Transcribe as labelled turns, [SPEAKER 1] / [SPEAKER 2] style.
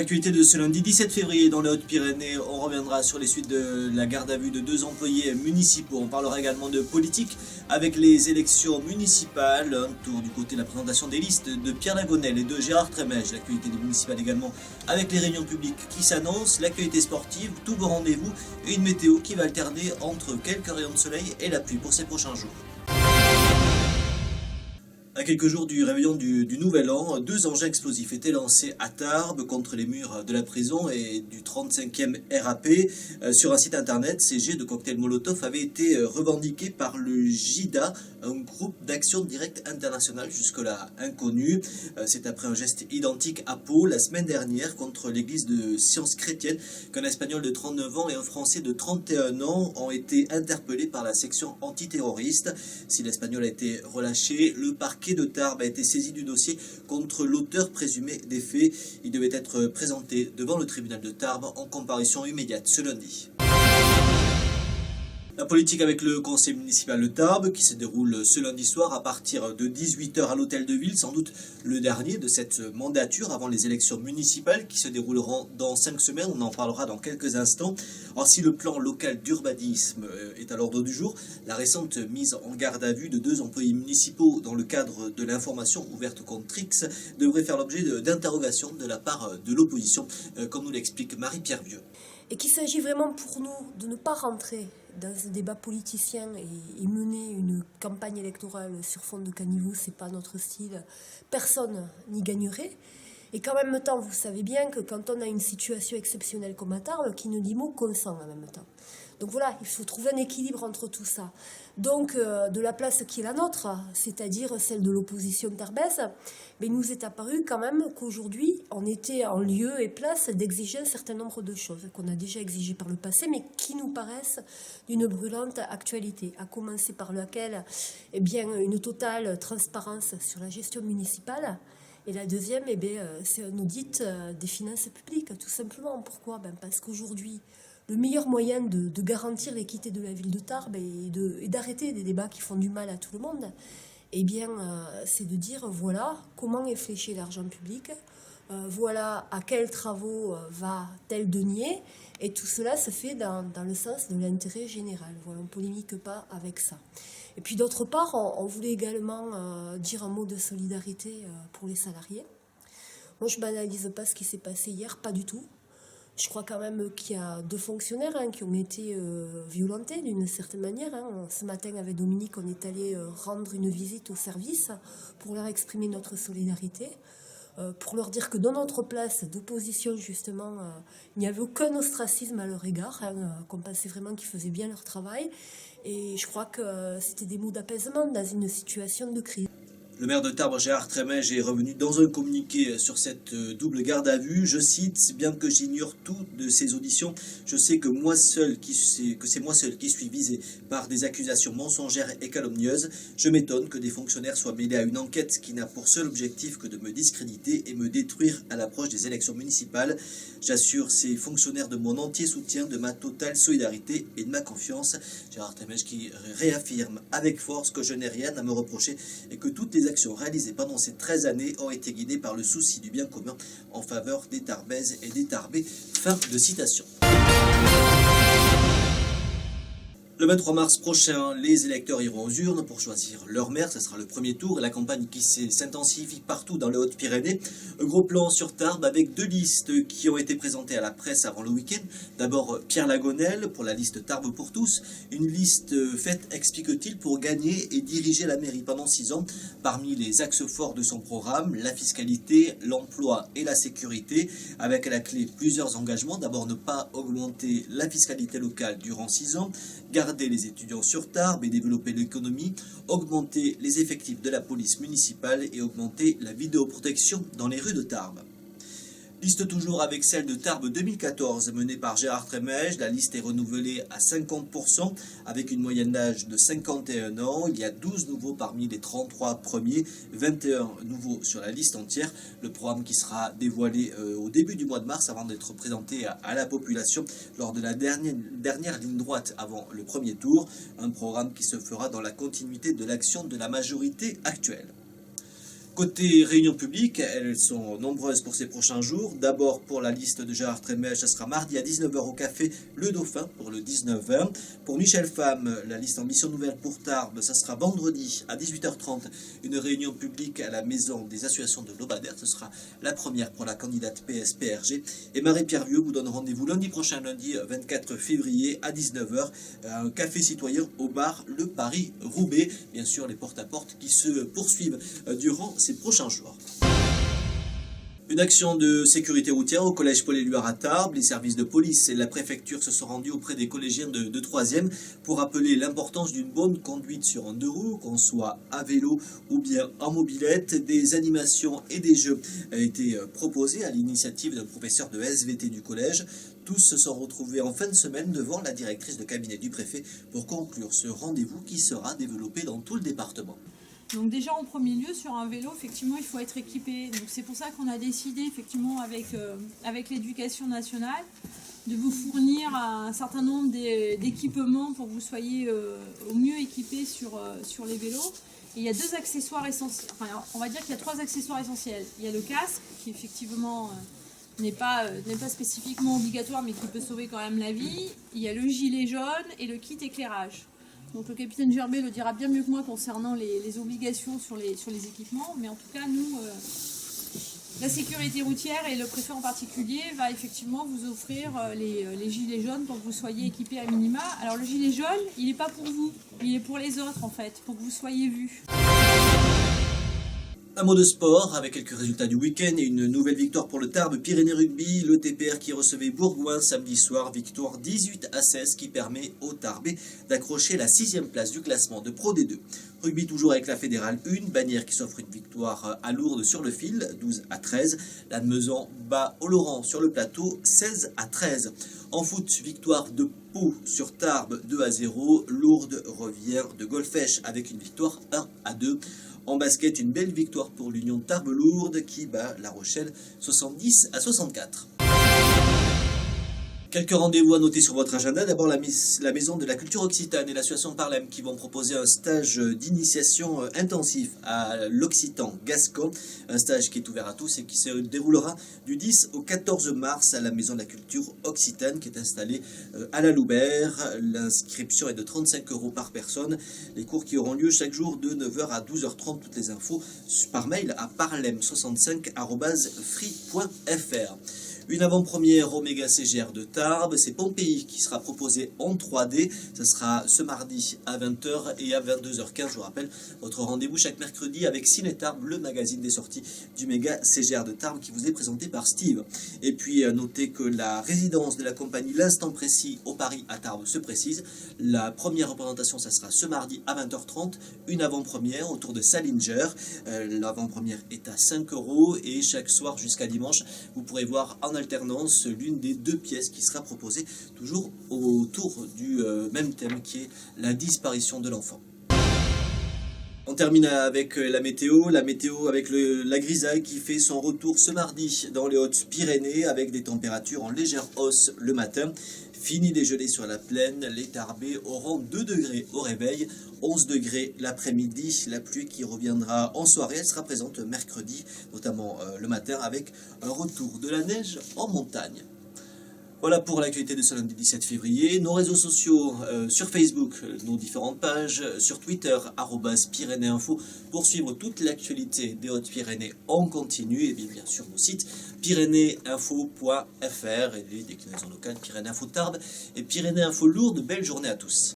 [SPEAKER 1] Dans l'actualité de ce lundi 17 février dans les Hautes-Pyrénées, on reviendra sur les suites de la garde à vue de 2 employés municipaux. On parlera également de politique avec les élections municipales. Un tour du côté de la présentation des listes de Pierre Lagonel et de Gérard Trémège. L'actualité des municipales également avec les réunions publiques qui s'annoncent, l'actualité sportive, tous vos rendez-vous et une météo qui va alterner entre quelques rayons de soleil et la pluie pour ces prochains jours. À quelques jours du réveillon du Nouvel An, 2 engins explosifs étaient lancés à Tarbes contre les murs de la prison et du 35e RAP. Sur un site internet, ces jets de cocktails Molotov avaient été revendiqués par le JIDA, un groupe d'action directe international jusque-là inconnu. C'est après un geste identique à Pau la semaine dernière contre l'église de Sciences chrétiennes qu'un Espagnol de 39 ans et un Français de 31 ans ont été interpellés par la section antiterroriste. Si l'Espagnol a été relâché, le parquet de Tarbes a été saisi du dossier contre l'auteur présumé des faits. Il devait être présenté devant le tribunal de Tarbes en comparution immédiate ce lundi. La politique avec le conseil municipal de Tarbes qui se déroule ce lundi soir à partir de 18 h à l'hôtel de ville, sans doute le dernier de cette mandature avant les élections municipales qui se dérouleront dans 5 semaines, on en parlera dans quelques instants. Alors si le plan local d'urbanisme est à l'ordre du jour, la récente mise en garde à vue de 2 employés municipaux dans le cadre de l'information ouverte contre X devrait faire l'objet d'interrogations de la part de l'opposition, comme nous l'explique Marie-Pierre Vieux.
[SPEAKER 2] Et qu'il s'agit vraiment pour nous de ne pas rentrer dans ce débat politicien et mener une campagne électorale sur fond de caniveau, c'est pas notre style. Personne n'y gagnerait. Et qu'en même temps, vous savez bien que quand on a une situation exceptionnelle comme à Tarbes, qui ne dit mot consent en même temps. Donc voilà, il faut trouver un équilibre entre tout ça. Donc de la place qui est la nôtre, c'est-à-dire celle de l'opposition tarbaise, mais il nous est apparu quand même qu'aujourd'hui, on était en lieu et place d'exiger un certain nombre de choses qu'on a déjà exigées par le passé, mais qui nous paraissent d'une brûlante actualité. À commencer par laquelle, eh bien, une totale transparence sur la gestion municipale. Et la deuxième, eh bien, c'est un audit des finances publiques, tout simplement. Pourquoi ? Parce qu'aujourd'hui, le meilleur moyen de garantir l'équité de la ville de Tarbes et d'arrêter des débats qui font du mal à tout le monde, eh bien, c'est de dire, voilà, comment est fléché l'argent public, voilà à quels travaux va tel denier, et tout cela se fait dans le sens de l'intérêt général. Voilà, on ne polémique pas avec ça. Et puis d'autre part, on voulait également dire un mot de solidarité pour les salariés. Moi, je ne banalise pas ce qui s'est passé hier, pas du tout. Je crois quand même qu'il y a 2 fonctionnaires qui ont été violentés d'une certaine manière. Ce matin, avec Dominique, on est allé rendre une visite au service pour leur exprimer notre solidarité, pour leur dire que dans notre place d'opposition, justement, il n'y avait aucun ostracisme à leur égard, qu'on pensait vraiment qu'ils faisaient bien leur travail. Et je crois que c'était des mots d'apaisement dans une situation de crise.
[SPEAKER 1] Le maire de Tarbes, Gérard Trémège, est revenu dans un communiqué sur cette double garde à vue. Je cite, « Bien que j'ignore tout de ces auditions, je sais que c'est moi seul qui suis visé par des accusations mensongères et calomnieuses. Je m'étonne que des fonctionnaires soient mêlés à une enquête qui n'a pour seul objectif que de me discréditer et me détruire à l'approche des élections municipales. J'assure ces fonctionnaires de mon entier soutien, de ma totale solidarité et de ma confiance. » Gérard Trémège qui réaffirme avec force que je n'ai rien à me reprocher et que toutes les actions réalisées pendant ces 13 années ont été guidées par le souci du bien commun en faveur des Tarbaises et des Tarbais. Fin de citation. Le 23 mars prochain, les électeurs iront aux urnes pour choisir leur maire. Ce sera le premier tour. La campagne qui s'intensifie partout dans les Hautes-Pyrénées. Un gros plan sur Tarbes avec 2 listes qui ont été présentées à la presse avant le week-end. D'abord Pierre Lagonel pour la liste Tarbes pour tous. Une liste faite, explique-t-il, pour gagner et diriger la mairie pendant 6 ans. Parmi les axes forts de son programme, la fiscalité, l'emploi et la sécurité. Avec à la clé plusieurs engagements. D'abord ne pas augmenter la fiscalité locale durant 6 ans. Garder les étudiants sur Tarbes et développer l'économie, augmenter les effectifs de la police municipale et augmenter la vidéoprotection dans les rues de Tarbes. Liste toujours avec celle de Tarbes 2014 menée par Gérard Trémège. La liste est renouvelée à 50% avec une moyenne d'âge de 51 ans. Il y a 12 nouveaux parmi les 33 premiers, 21 nouveaux sur la liste entière. Le programme qui sera dévoilé au début du mois de mars avant d'être présenté à la population lors de la dernière ligne droite avant le premier tour. Un programme qui se fera dans la continuité de l'action de la majorité actuelle. Côté réunions publiques, elles sont nombreuses pour ces prochains jours. D'abord pour la liste de Gérard Trémèche, ça sera mardi à 19h au café Le Dauphin pour le 19h. Pour Michel Femme, la liste Ambition Nouvelle pour Tarbes, ça sera vendredi à 18h30, une réunion publique à la maison des associations de Lobadère. Ce sera la première pour la candidate PS-PRG. Et Marie-Pierre Vieux vous donne rendez-vous lundi prochain, lundi 24 février à 19h, à un café citoyen au bar Le Paris-Roubaix. Bien sûr, les porte-à-porte qui se poursuivent durant ces prochains jours. Une action de sécurité routière au collège Paul-Éluard à Tarbes. Les services de police et la préfecture se sont rendus auprès des collégiens de 3e pour rappeler l'importance d'une bonne conduite sur un deux roues, qu'on soit à vélo ou bien en mobilette. Des animations et des jeux ont été proposés à l'initiative d'un professeur de SVT du collège. Tous se sont retrouvés en fin de semaine devant la directrice de cabinet du préfet pour conclure ce rendez-vous qui sera développé dans tout le département.
[SPEAKER 3] Donc déjà en premier lieu sur un vélo effectivement il faut être équipé, donc c'est pour ça qu'on a décidé effectivement avec l'éducation nationale de vous fournir un certain nombre d'équipements pour que vous soyez au mieux équipés sur les vélos. Et il y a deux accessoires essentiels, enfin on va dire qu'il y a trois accessoires essentiels. Il y a le casque qui effectivement n'est pas spécifiquement obligatoire mais qui peut sauver quand même la vie. Il y a le gilet jaune et le kit éclairage. Donc le capitaine Gerbet le dira bien mieux que moi concernant les obligations sur les équipements, mais en tout cas nous, la sécurité routière et le préfet en particulier va effectivement vous offrir les gilets jaunes pour que vous soyez équipés à minima. Alors le gilet jaune, il n'est pas pour vous, il est pour les autres en fait, pour que vous soyez vus.
[SPEAKER 1] Un mot de sport avec quelques résultats du week-end et une nouvelle victoire pour le Tarbes Pyrénées Rugby. Le TPR qui recevait Bourgoin samedi soir, victoire 18-16 qui permet aux Tarbais d'accrocher la 6e place du classement de Pro D2. Rugby toujours avec la Fédérale 1, Bagnères qui s'offre une victoire à Lourdes sur le fil, 12-13. Lannemezan bat Oloron sur le plateau, 16-13. En foot, victoire de Pau sur Tarbes, 2-0. Lourdes revient de Golfech avec une victoire 1-2. En basket, une belle victoire pour l'Union Tarbes-Lourdes qui bat La Rochelle 70-64. Quelques rendez-vous à noter sur votre agenda. D'abord, la Maison de la Culture Occitane et l'association Parlem qui vont proposer un stage d'initiation intensif à l'Occitan gascon. Un stage qui est ouvert à tous et qui se déroulera du 10 au 14 mars à la Maison de la Culture Occitane qui est installée à la Loubert. L'inscription est de 35 € par personne. Les cours qui auront lieu chaque jour de 9h à 12h30. Toutes les infos par mail à parlem65@free.fr. Une avant-première Oméga CGR de Tarbes, c'est Pompéi qui sera proposé en 3D. Ce sera ce mardi à 20h et à 22h15. Je vous rappelle, votre rendez-vous chaque mercredi avec Ciné Tarbes, le magazine des sorties du Méga CGR de Tarbes qui vous est présenté par Steve. Et puis notez que la résidence de la compagnie L'Instant Précis au Paris à Tarbes se précise. La première représentation, ça sera ce mardi à 20h30. Une avant-première autour de Salinger. L'avant-première est à 5 € et chaque soir jusqu'à dimanche, vous pourrez voir en alternance l'une des deux pièces qui sera proposée toujours autour du même thème qui est la disparition de l'enfant. On termine avec la météo avec la grisaille qui fait son retour ce mardi dans les Hautes-Pyrénées avec des températures en légère hausse le matin. Fini des gelées sur la plaine, les Tarbais auront 2 degrés au réveil, 11 degrés l'après-midi. La pluie qui reviendra en soirée, elle sera présente mercredi, notamment le matin, avec un retour de la neige en montagne. Voilà pour l'actualité de ce lundi 17 février. Nos réseaux sociaux sur Facebook, nos différentes pages, sur Twitter, @PyrénéeInfo, pour suivre toute l'actualité des Hautes-Pyrénées en continu. Et bien sûr, nos sites pyrénéeinfo.fr et les déclinaisons locales Pyrénées Info Tarbes et Pyrénées Info Lourdes. Belle journée à tous.